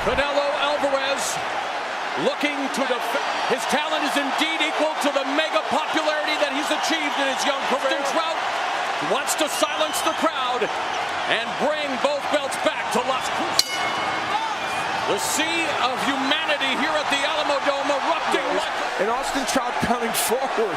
Canelo Alvarez looking to defend. His talent is indeed equal to the mega popularity that he's achieved in his young career. Austin Trout wants to silence the crowd and bring both belts back to Las Cruces. The sea of humanity here at the Alamo Dome erupting like... And Austin Trout coming forward.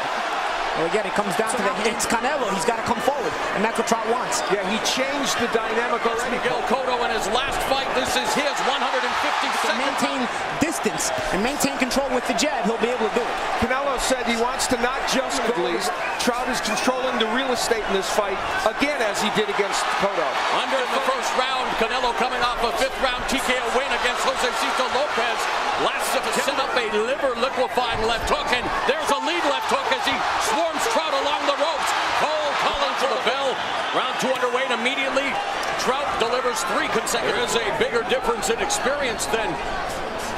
Well, again, it comes down to it's Canelo. He's got to come forward, and that's what Trout wants. Yeah, he changed the dynamic already. Miguel Cotto in his last fight. This is his 152nd. To maintain distance and maintain control with the jab, he'll be able to do it. Canelo said he wants to not just at least. Trout is controlling the real estate in this fight, again, as he did against Cotto. Under the first round, Canelo coming off a fifth-round TKO win against Josecito Lopez. Last to set up a liver-liquefying left hook, and there's a lead left hook as he swarms Trout along the ropes. Cole calling for the bell. Round 2 underway, and immediately Trout delivers 3 consecutive. There is a bigger difference in experience than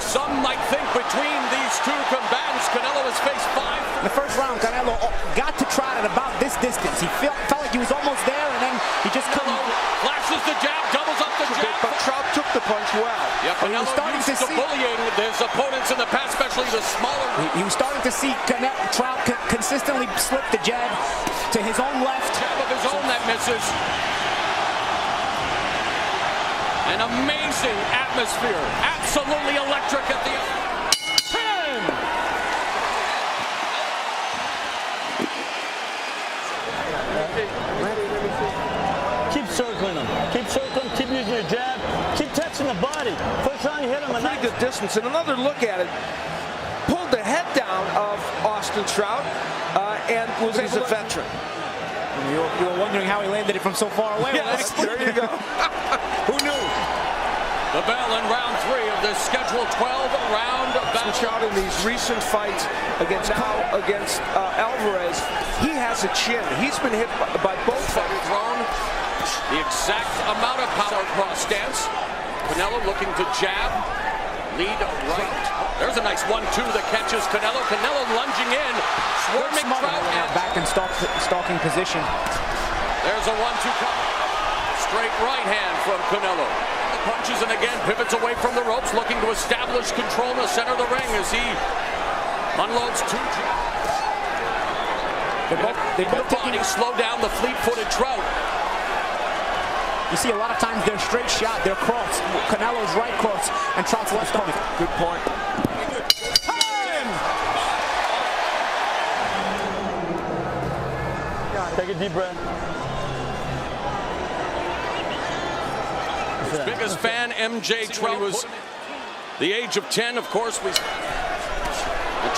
some might think between these two combatants. Canelo has faced 5. In the first round, Canelo got to Trout at about this distance. He felt like he was almost there, and then he just couldn't. Flashes the jab, doubles up the jab. But Trout took the punch well. Yeah, Canelo starting to see bullying his opponents in the past, especially the smaller. He was starting to see Trout consistently slip the jab to his own left. Jab of his own that misses. An amazing atmosphere, absolutely electric at the end. 10. Keep circling him. Keep circling. Keep using your jab. Keep touching the body. First round you hit him. Pretty good distance. And another look at it. Pulled the head down of Austin Trout, and he's a veteran. You were wondering how he landed it from so far away. Yes, there you go. Who knew? The bell in round 3 of this scheduled 12-round battle. Trout in these recent fights against Alvarez, he has a chin. He's been hit by both fighters. Thrown the exact amount of power cross stance. Canelo looking to jab, lead right. There's a nice 1-2 that catches Canelo. Canelo lunging in, swarming Trout and back in stalking position. There's a 1-2 cover. Straight right hand from Canelo. Punches and again pivots away from the ropes, looking to establish control in the center of the ring as he unloads 2 jabs. They both body slow down the fleet-footed Trout. You see a lot of times they're straight shot, they're cross. Canelo's right cross and Trout's left stomach. Good point. Take a deep breath. His biggest fan, MJ Trout, was the age of 10, of course. The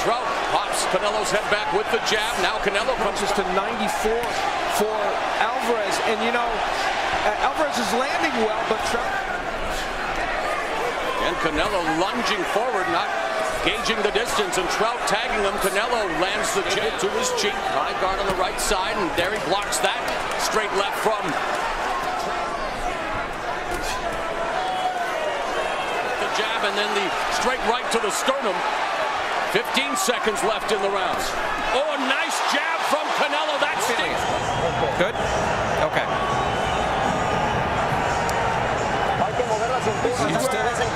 Trout pops Canelo's head back with the jab. Now Canelo punches to 94 for Alvarez. And, you know, Alvarez is landing well, but Trout... And Canelo lunging forward, not gauging the distance, and Trout tagging him. Canelo lands the jab to his cheek. High guard on the right side, and there he blocks that. Straight left from... jab and then the straight right to the sternum. 15 seconds left in the round. Oh, a nice jab from Canelo. That's good. Okay.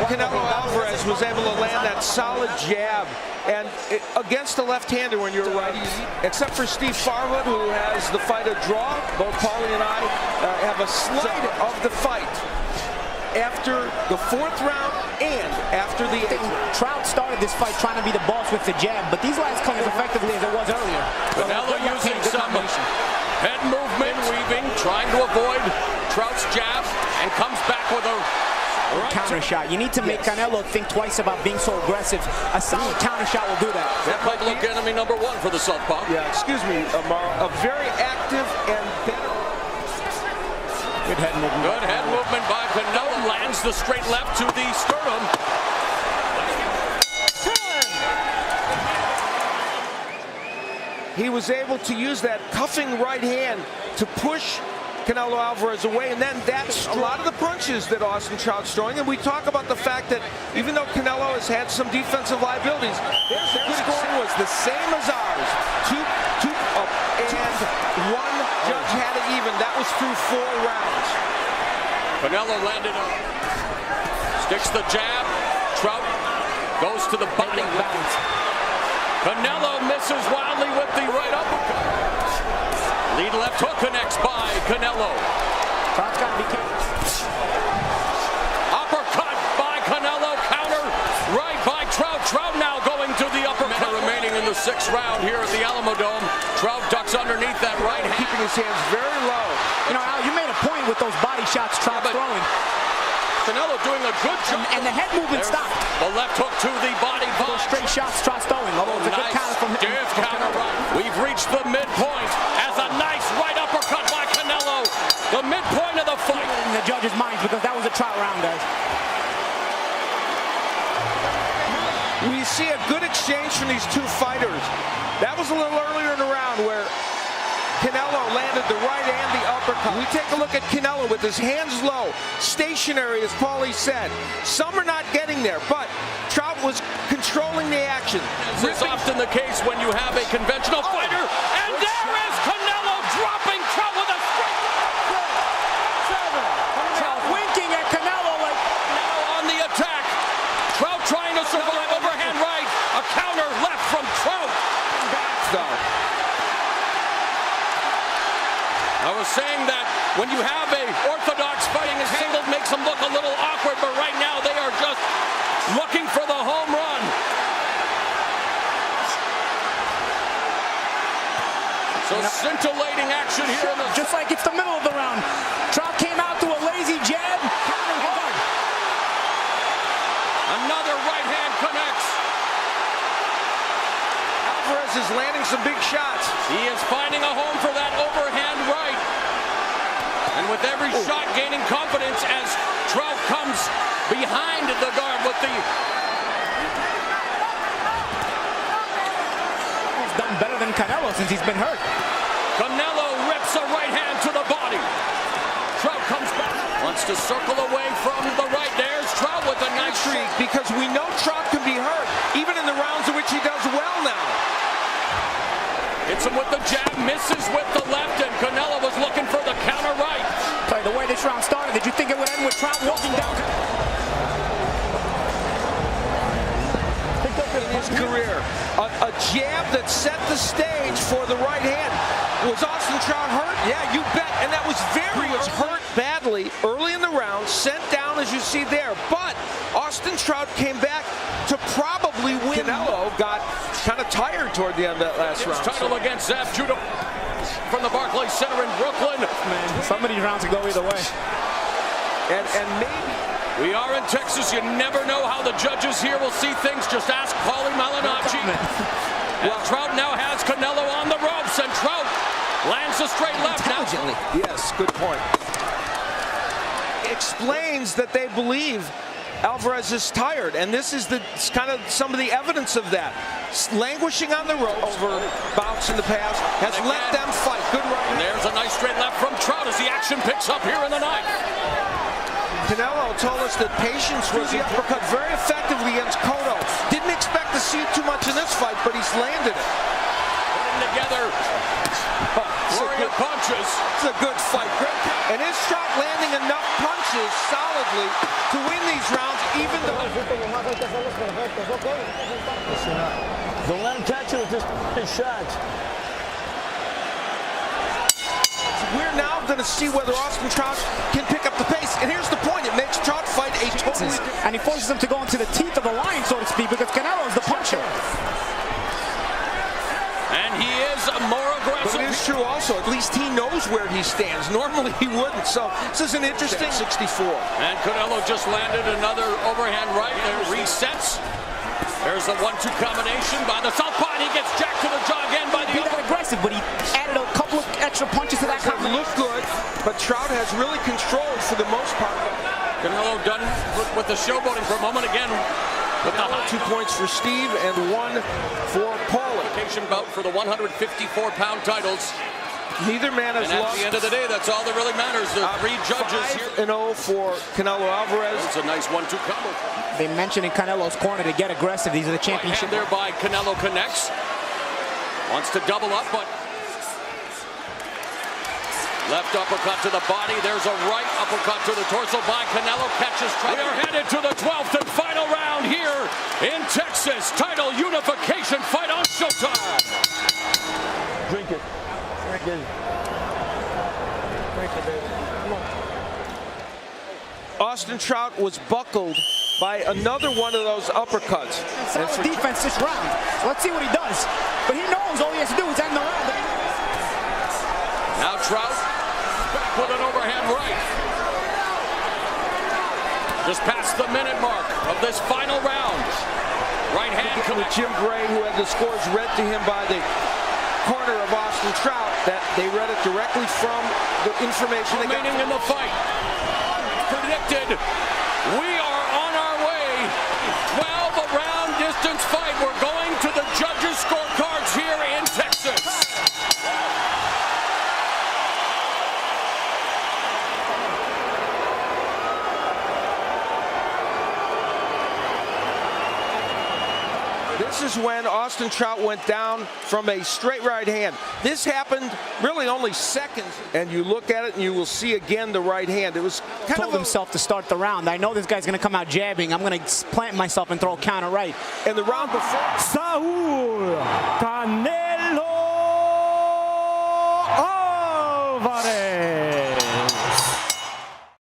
Canelo Alvarez was able to land that solid jab, and against the left-hander when you're righty, except for Steve Farhood, who has the fight a draw. Both Paulie and I have a slight of the fight after the 4th round and after the 8th round. Trout started this fight trying to be the boss with the jab, but these last come as effectively as it was earlier. Canelo using some head movement, weaving, trying to avoid Trout's jab, and comes back with a right counter shot. You need to make Canelo think twice about being so aggressive. A solid counter shot will do that. That might look enemy number 1 for the southpaw. Yeah, excuse me, Amaro. A very active and better. Good head movement. Good head movement by Canelo. Lands the straight left to the sternum. 10. He was able to use that cuffing right hand to push Canelo Alvarez away, and then that's a lot of the punches that Austin Trout's throwing. And we talk about the fact that even though Canelo has had some defensive liabilities, their scoring was the same as ours. 2 up, and 1 judge had it even. That was through 4 rounds. Canelo landed on. Sticks the jab. Goes to the body. Canelo misses wildly with the right uppercut. Lead left hook connects by Canelo. Trout's got to be careful. Uppercut by Canelo. Counter right by Trout. Trout now going to the uppercut. Remaining in the 6th round here at the Alamo Dome. Trout ducks underneath that right hand. Keeping his hands very low. You know, Al, you made a point with those body shots Trout's throwing. Canelo doing a good job. And the head movement stopped. The left hook to the body. Those straight shots Trout's throwing. Although it's a good counter from him. Stiff counter right. We've reached the midpoint as a nice right uppercut by Canelo. The midpoint of the fight. In the judges' minds because that was a Trout round, guys. We see a good exchange from these two fighters. That was a little earlier in the round where Canelo landed the right and the uppercut. We take a look at Canelo with his hands low, stationary, as Paulie said. Some are not getting there, but Trout was controlling the action. This is often the case when you have a conventional fighter, and there is Canelo dropping Trout with a straight Trout winking at Canelo like now on the attack. Trout trying to survive, overhand right, a counter left from Trout. I was saying that when you have a orthodox fighting his angle makes them look a little awkward, but right now they are just looking for the home run. So scintillating action here in the just like it's the middle of the round. Trout came out to a lazy jab, countered hard. Another right hand connects. Alvarez is landing some big shots. He is finding a home for that overhand right. And with every shot gaining confidence as Trout comes behind the guard with the... He's done better than Canelo since he's been hurt. Canelo rips a right hand to the body. Trout comes back. Wants to circle away from the right. There's Trout with a nice streak. Because we know Trout can be hurt, even in the rounds in which he does well now. Hits him with the jab, misses with the left, and Canelo was looking for the counter right. Sorry, the way this round started, did you think it would end with Trout walking down? In his career, a jab that set the stage for the right hand. Was Austin Trout hurt? Yeah, you bet. And that was hurt badly early in the round, sent down as you see there. But Austin Trout came back to probably win. Canelo got kind of tired toward the end of that last round. Title against Zab Judah from the Barclays Center in Brooklyn. Man, some of these rounds can go either way. And maybe we are in Texas. You never know how the judges here will see things. Just ask Paulie Malignaggi. Well, Trout now has Canelo on the ropes, and Trout lands a straight left. Intelligently. Yes, good point. Explains that they believe Alvarez is tired, and this is kind of some of the evidence of that. Languishing on the ropes over bouts in the past has let them fight. Good right. And there's a nice straight left from Trout as the action picks up here in the ninth. Canelo told us that patience was the uppercut very effectively against Cotto. Didn't expect to see too much in this fight, but he's landed it. Putting together warrior punches. It's a good fight. And is Trout landing enough punches solidly to win these rounds, even though... Don't let him catch you with his shots. We're now going to see whether Austin Trout can pick up the pace. And here's the point. It makes Trout fight a totally... And he forces him to go into the teeth of the lion, so to speak, because Canelo's the puncher. And he is more aggressive. But it is true also, at least he knows where he stands. Normally he wouldn't. So this is an interesting 64. And Canelo just landed another overhand right. There resets. There's a 1-2 combination by the southpaw, and he gets jacked to the jaw again by the upper. Aggressive, but he added a couple of extra punches to that combination. It looked good, but Trout has really controlled for the most part. Canelo done with the showboating for a moment again. With the 2 points for Steve and 1 for Paulie. Bout for the 154-pound titles. Neither man has lost. At the end of the day, that's all that really matters. The 3 judges here. 5-0 for Canelo Alvarez. It's a nice 1-2 combo. They mentioned in Canelo's corner to get aggressive. These are the championship. Right hand there by Canelo connects. Wants to double up, but left uppercut to the body. There's a right uppercut to the torso by Canelo. Catches Trout. We are headed to the 12th and final round here in Austin Trout was buckled by another one of those uppercuts. Solid defense this round. Let's see what he does. But he knows all he has to do is end the round. Now Trout back with an overhand right. Just past the minute mark of this final round. Right hand with Jim Gray, who had the scores read to him by the corner of Austin Trout, that they read it directly from the information they got. Remaining in the fight. Predicted. We are on our way. 12-round distance fight. We're going to the judges' scorecards here in Texas. This is when Austin Trout went down from a straight right hand. This happened really only seconds, and you look at it and you will see again the right hand. It was kind Told of himself to start the round. I know this guy's going to come out jabbing. I'm going to plant myself and throw a counter right. and the round before. Saúl Canelo